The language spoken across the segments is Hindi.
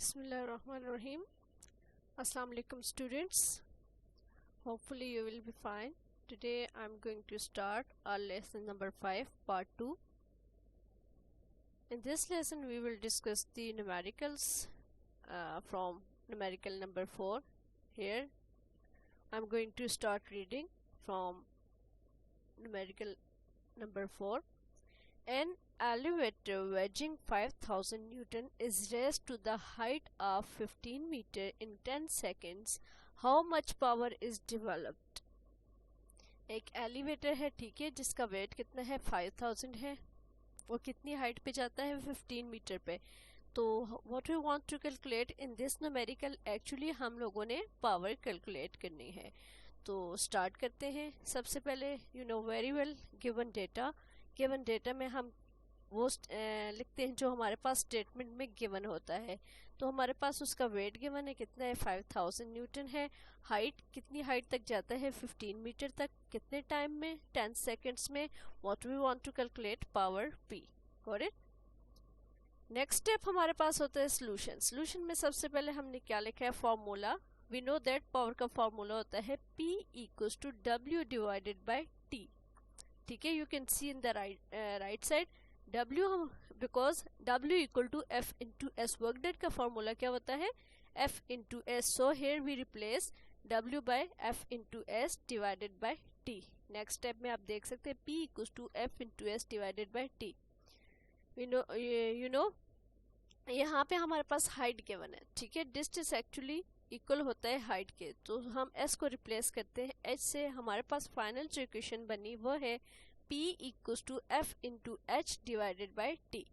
Bismillahirrahmanirrahim. Assalamu alaikum students. Hopefully you will be fine. Today I'm going to start our lesson number 5 part 2. In this lesson we will discuss the numericals from numerical number 4. Here I'm going to start reading from numerical number 4. An elevator weighing 5000 Newton is raised to the height of 15 meter in 10 seconds. How much power is developed? एक एलिवेटर है, ठीक है, जिसका वेट कितना है 5000 है, वो कितनी हाइट पे जाता है 15 मीटर पे। तो what we want to calculate in this numerical, actually हम लोगों ने पावर कैलकुलेट करनी है। तो स्टार्ट करते हैं। सबसे पहले you know very well given data में हम वो लिखते हैं जो हमारे पास स्टेटमेंट में गिवन होता है। तो हमारे पास उसका वेट गिवन है, कितना है 5000 न्यूटन है। हाइट, कितनी हाइट तक जाता है 15 मीटर तक, कितने टाइम में 10 सेकंड्स में। What we want to calculate power P. Got it. Next step हमारे पास होता है सोल्यूशन में सबसे पहले हमने क्या लिखा है, formula. We know that power का फॉर्मूला होता है P equals to W divided by T। ठीक है, you can see in the right side W, because W equal to F into S. Work done का फॉर्मूला क्या होता है F into S. So here we replace W by F into S divided by T। Next step में आप देख सकते हैं P equal to F into S divided by T। You know यहाँ पे हमारे पास हाइट गिवन है, ठीक है। डिस्टेंस एक्चुअली इक्वल होता है हाइट के, तो हम s को रिप्लेस करते हैं h से। हमारे पास फाइनल जो इक्वेशन बनी वो है P equals to F into H divided by T।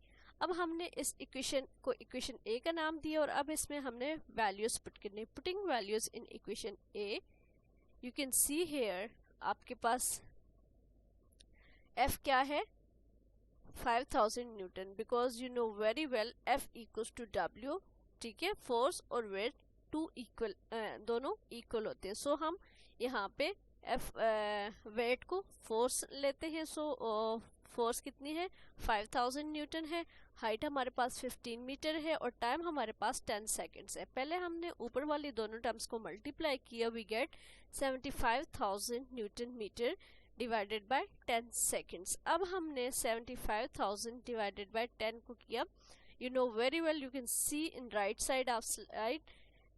अब हमने इस इक्वेशन को इक्वेशन A का नाम दिया और अब इसमें हमने वैल्यूज पुट करनी। Putting values in equation A, you can see here आपके पास F क्या है 5000 newton, because you know very well F equals to W, ठीक है। फोर्स और वेट टू इक्वल, दोनों इक्वल होते हैं। सो हम यहाँ पे वेट को फोर्स लेते हैं। सो फोर्स कितनी है 5000 न्यूटन है। हाइट हमारे पास 15 मीटर है और टाइम हमारे पास 10 सेकंड्स है। पहले हमने ऊपर वाली दोनों टर्म्स को मल्टीप्लाई किया, we get 75000 newton metre divided by 10 seconds. अब हमने 75000 डिवाइडेड बाय 10 को किया। You know very well, you can see in right side of slide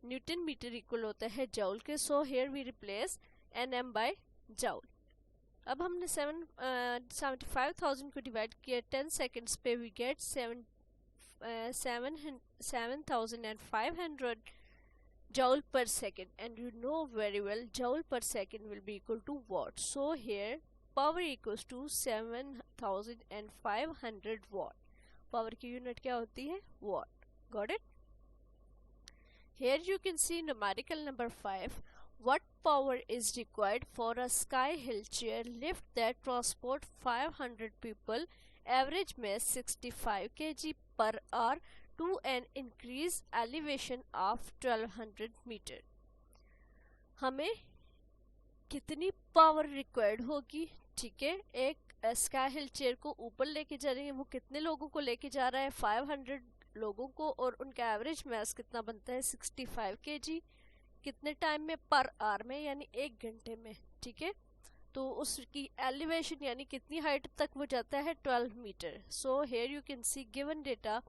newton metre equal होता है जूल के। So here we replace Nm by joule. अब हमने 75,000 को डिवाइड किया 10 सेकंड्स पे, we get 7,500 joule per second, and you know very well joule per second will be equal to watt. So here power equals to 7,500 watt. Power की यूनिट क्या होती है watt. Got it? Here you can see numerical number 5. What power is required for a sky hill chair lift that transport 500 people, average mass 65 kg per hour to an increased elevation of 1200 meter? हमें कितनी पावर रिक्वायर्ड होगी, ठीक है। एक स्काई हिल चेयर को ऊपर लेके जा रही है, वो कितने लोगों को लेके जा रहा है 500 लोगों को, और उनका एवरेज मास कितना बनता है 65 kg। कितने टाइम में पर आवर में, यानी 1 घंटे में, ठीक है। तो उसकी एलिवेशन यानी कितनी हाइट तक वो जाता है 12 metre. So here you can see given data,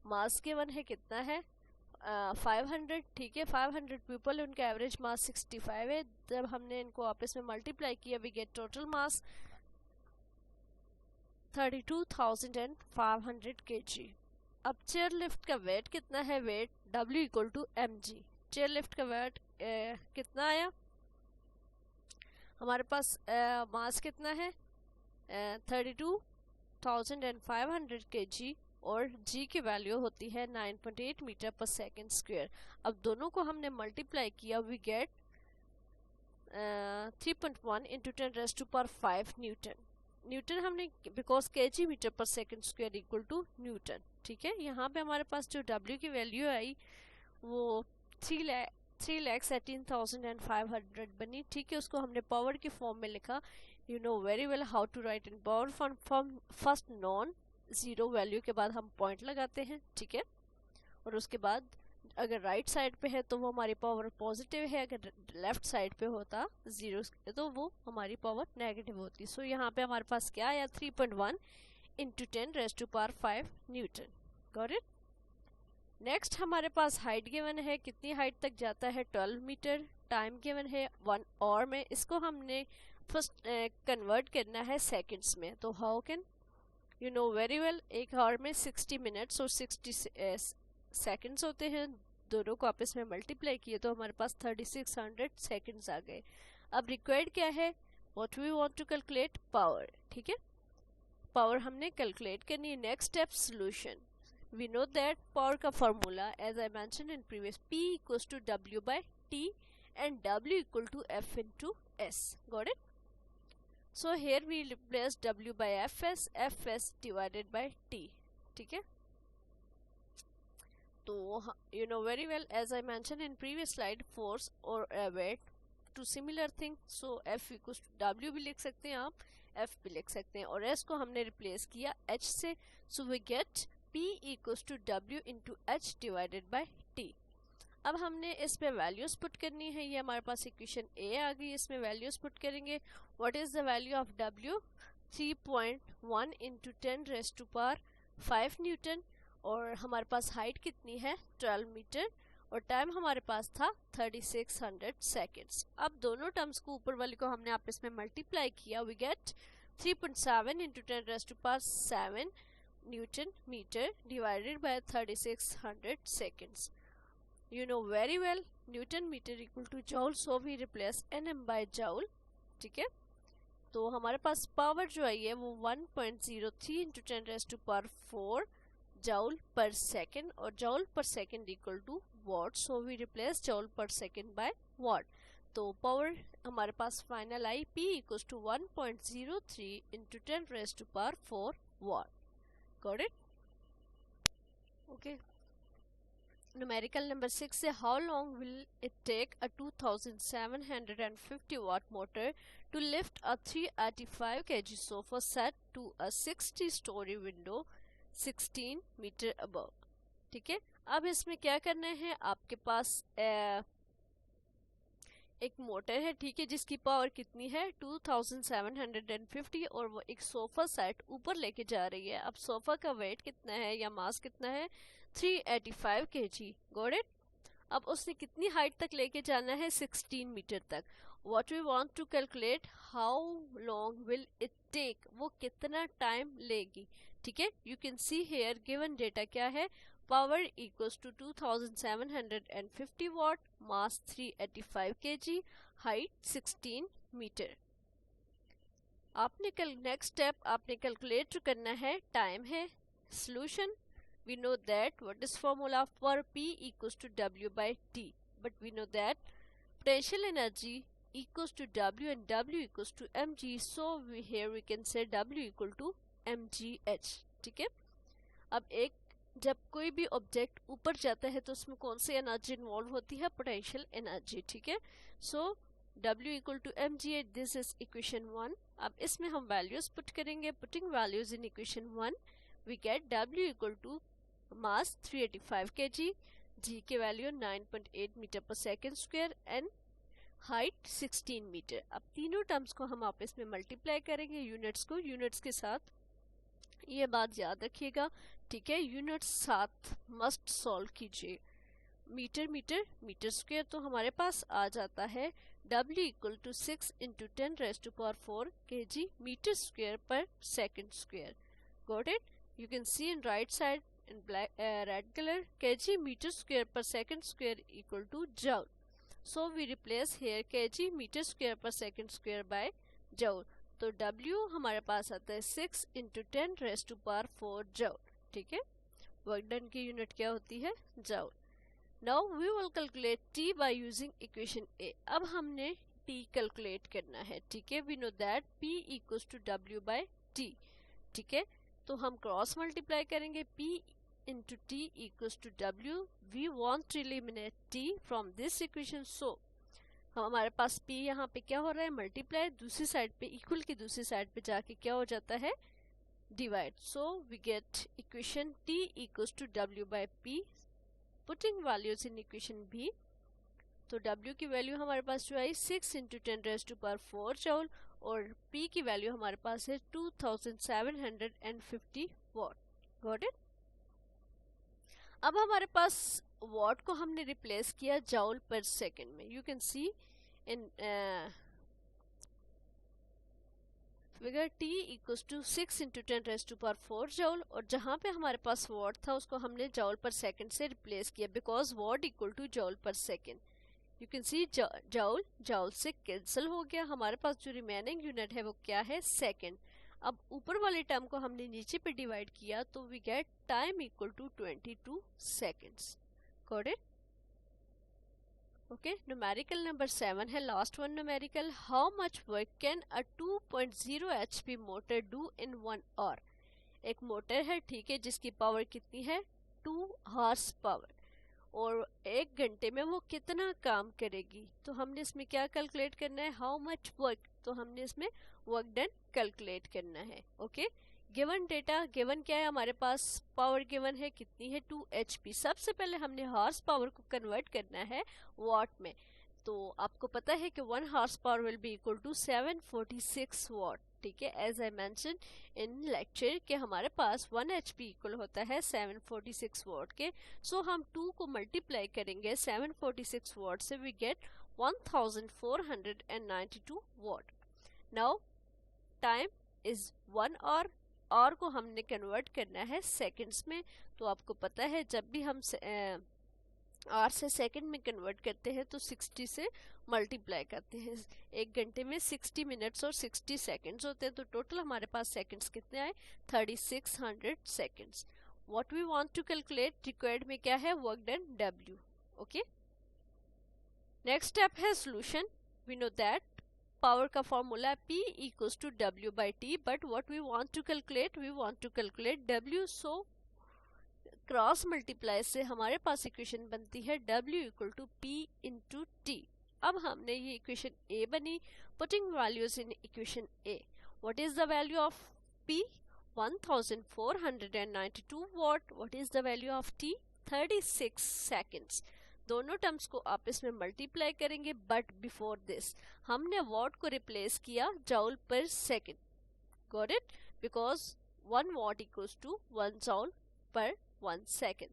mass given है कितना है 500, ठीक है। 500 पीपल, उनका एवरेज मास 65 है। जब हमने इनको आपस में मल्टीप्लाई किया, we get total mass 32,500 kg। अब चेयर लिफ्ट का वेट कितना है, weight W equal to mg। Chair lift का वेट कितना आया हमारे पास, मास कितना है 32,500 kg और g की वैल्यू होती है 9.8 मीटर पर सेकेंड स्क्वायर। अब दोनों को हमने मल्टीप्लाई किया, we get 3.1 into 10⁵ newton. Newton हमने, बिकॉज kg मीटर पर second square equal to newton, ठीक है। यहाँ पे हमारे पास जो W की वैल्यू आई वो 3,18,500 बनी, ठीक है। उसको हमने पावर की फॉर्म में लिखा। You know very well how to write in power form. First non zero value के बाद हम पॉइंट लगाते हैं, ठीक है, और उसके बाद अगर राइट साइड पे है तो वो हमारी पावर पॉजिटिव है, अगर लेफ्ट साइड पे होता 0 तो वो हमारी पावर नेगेटिव होती। सो यहाँ पे हमारे पास क्या आया 3.1 into 10⁻⁵ Newton. Got it. Next हमारे पास हाइट गिवन है, कितनी हाइट तक जाता है 12 मीटर। टाइम गिवन है 1 आवर में, इसको हमने फर्स्ट कन्वर्ट करना है सेकंड्स में। तो how can you know very well, एक आवर में 60 मिनट्स और 60 सेकंड्स होते हैं, दोनों को आपस में मल्टीप्लाई किए तो हमारे पास 3600 सेकंड्स आ गए। अब रिक्वायर्ड क्या है, what we want to calculate, power. ठीक है, पावर हमने कैलकुलेट करनी है। Next step solution. We know that power का formula as I mention in previous, P equals to W by T and W equal to F into S. Got it? So here we replace W by Fs divided by T. ठीक है, तो you know very well as I mentioned in previous slide, force or weight to similar thing. So F equals to W भी लिख सकते हैं आप, F भी लिख सकते हैं, और S को हमने रिप्लेस किया H से। So we get P equals to W into H divided by T. अब हमने इस पे वैल्यूज पुट करनी है, ये हमारे पास इक्वेशन ए आ गई, इसमें वैल्यूज पुट करेंगे। What is the value of W, 3.1 into 10⁵ Newton, और हमारे पास हाइट कितनी है 12 मीटर, और टाइम हमारे पास था 3600 सेकेंड्स। अब दोनों टर्म्स को ऊपर वाले को हमने आपस में मल्टीप्लाई किया, we get 3.7 into 10⁻⁷ newton metre divided by 3600 seconds. You know very well Newton meter equal to joule, so we replace Nm by joule। ठीक है, तो हमारे पास पावर जो आई है वो 1.03 इंटू 10⁻⁴ joule per second, और joule per second equal to watt, so we replace joule per second by watt। तो पावर हमारे पास फाइनल आई P equals to 1.03 into 10⁻⁴ watt। Got it? Okay. Numerical number 6 है, how long will it take a 2750 watt motor to lift a 385 kg sofa set to a 60 story window 16 meter above। ठीक है, अब इसमें क्या करना है, आपके पास एक मोटर है, ठीक है, जिसकी पावर कितनी है 2750, और वो एक सोफा सेट ऊपर लेके जा रही है। अब सोफा का वेट कितना है या मास कितना है 385 kg। Got it. अब उसने कितनी हाइट तक लेके जाना है 16 मीटर तक। What we want to calculate, how long will it take, वो कितना टाइम लेगी। ठीक है, you can see here given data क्या है, power equals to 2750 watt, mass 385 kg, height 16 metre. आपने नेक्स्ट स्टेप आपने कैलकुलेट करना है, टाइम है। Solution, we know that what is formula for P equals to W by T, but we know that potential energy equals to W and W equals to mg, so here we can say W equal to mgh। ठीक है, अब जब कोई भी ऑब्जेक्ट ऊपर जाता है तो उसमें कौन सी एनर्जी इन्वॉल्व होती है, पोटेंशियल एनर्जी। ठीक है, so W equal to mgh, this is equation 1। अब इसमें हम वैल्यूज पुट करेंगे, putting values in equation 1 we get W equal to mass 385 kg, g के वैल्यू 9.8 मीटर पर second square, and height 16 metre. अब तीनों टर्म्स को हम आपस में मल्टीप्लाई करेंगे, यूनिट्स को यूनिट्स के साथ, ये बात याद रखिएगा। ठीक है, यूनिट्स साथ मस्ट सॉल्व कीजिए। मीटर मीटर मीटर स्क्वायर, तो हमारे पास आ जाता है W equal to 6 into 10⁻⁴ kg metre square पर second square. Got it. You can see in right side in black red color, kg meter square per second square equal to joule, so we replace here kg meter square per second square by joule। तो W हमारे पास आता है 6 इंटू 10⁻⁴ joule। ठीक है, वर्क डन की यूनिट क्या होती है, joule। now we will calculate T by using equation A। अब हमने T कैलकुलेट करना है। ठीक है, we know that P equals to W by T। ठीक है, तो हम क्रॉस मल्टीप्लाई करेंगे, P into T equals to W। we want to eliminate T from this equation, so हमारे पास P यहाँ पे क्या हो रहा है, मल्टीप्लाई, दूसरी साइड पे इक्वल की दूसरी साइड पे जाके क्या हो जाता है, divide. So we get equation T equals to W by P putting values in equation B, तो W की वैल्यू हमारे पास जो आई 6 × 10⁴ जूल और P की वैल्यू हमारे पास है 2750 वॉट। Got it. अब हमारे पास वॉट को हमने रिप्लेस किया जूल पर सेकंड में। You can see in figure T equals to 6 × 10⁴ joule, और जहाँ पे हमारे पास वॉट था उसको हमने जूल पर सेकंड से रिप्लेस किया because what equal two joule पर second. You can C joule joule से कैंसिल हो गया, हमारे पास जो रिमेनिंग यूनिट है वो क्या है, सेकंड। अब ऊपर वाले टर्म को हमने नीचे पे डिवाइड किया तो we get time equal to 22 seconds. Got it. Okay, numerical number 7 है, last one numerical. How much work can a 2.0 HP motor do in 1 hour. एक मोटर है, ठीक है, जिसकी पावर कितनी है 2 हॉर्स पावर, और 1 घंटे में वो कितना काम करेगी। तो हमने इसमें क्या कैलकुलेट करना है, हाउ मच वर्क, तो हमने इसमें वर्क डन कैलकुलेट करना है। ओके, गिवन डेटा, गिवन क्या है हमारे पास, पावर गिवन है कितनी है 2 HP। सबसे पहले हमने हॉर्स पावर को कन्वर्ट करना है वॉट में, तो आपको पता है कि 1 horse power will be equal to 746 watt. ठीक है, as I mention in lecture कि हमारे पास 1 HP इक्वल होता है 746 वॉट के। सो हम 2 को मल्टीप्लाई करेंगे 746 वॉट से, we get 1492 watt. Now time is 1 hour को हमने कन्वर्ट करना है सेकंड्स में। तो आपको पता है जब भी हम आवर से सेकंड में कन्वर्ट करते हैं तो 60 से मल्टीप्लाई करते हैं। 1 घंटे में 60 मिनट्स और 60 सेकंड्स होते हैं, तो टोटल हमारे पास सेकंड्स कितने आए 3600 seconds. What we want to calculate, required में क्या है, work done W। Okay, next step है solution. We know that power का formula P equals to W/T, but what we want to calculate, we want to calculate W। So cross multiply से हमारे पास इक्वेशन बनती है W equal to P into T। अब हमने ये इक्वेशन A बनी, putting values in equation A। What is the value of P, 1492 watt. What is the value of T, 36 seconds. दोनों टर्म्स को आपस में मल्टीप्लाई करेंगे, बट बिफोर दिस हमने वॉट को रिप्लेस किया जूल पर second. Got it, because 1 watt equals to 1 joule पर 1 सेकेंड।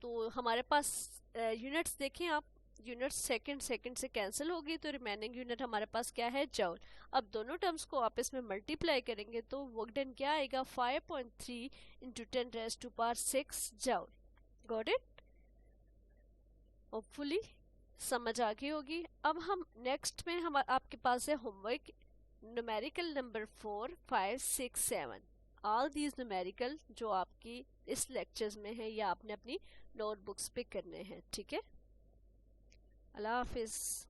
तो हमारे पास यूनिट्स देखें आप, यूनिट सेकंड से कैंसिल होगी, तो रिमेनिंग यूनिट हमारे पास क्या है, जूल। अब दोनों टर्म्स को आपस में मल्टीप्लाई करेंगे तो वर्क डन क्या आएगा, 5.3 × 10⁶ जूल। गॉट इट, होपफुली समझ आ गई होगी। अब हम नेक्स्ट में हम आपके पास है homework numerical number 4, 5, 6, 7। All these numerical जो आपकी इस लेक्चर्स में है या आपने अपनी नोटबुक्स पे करने हैं। ठीक है, अल्लाह हाफिज।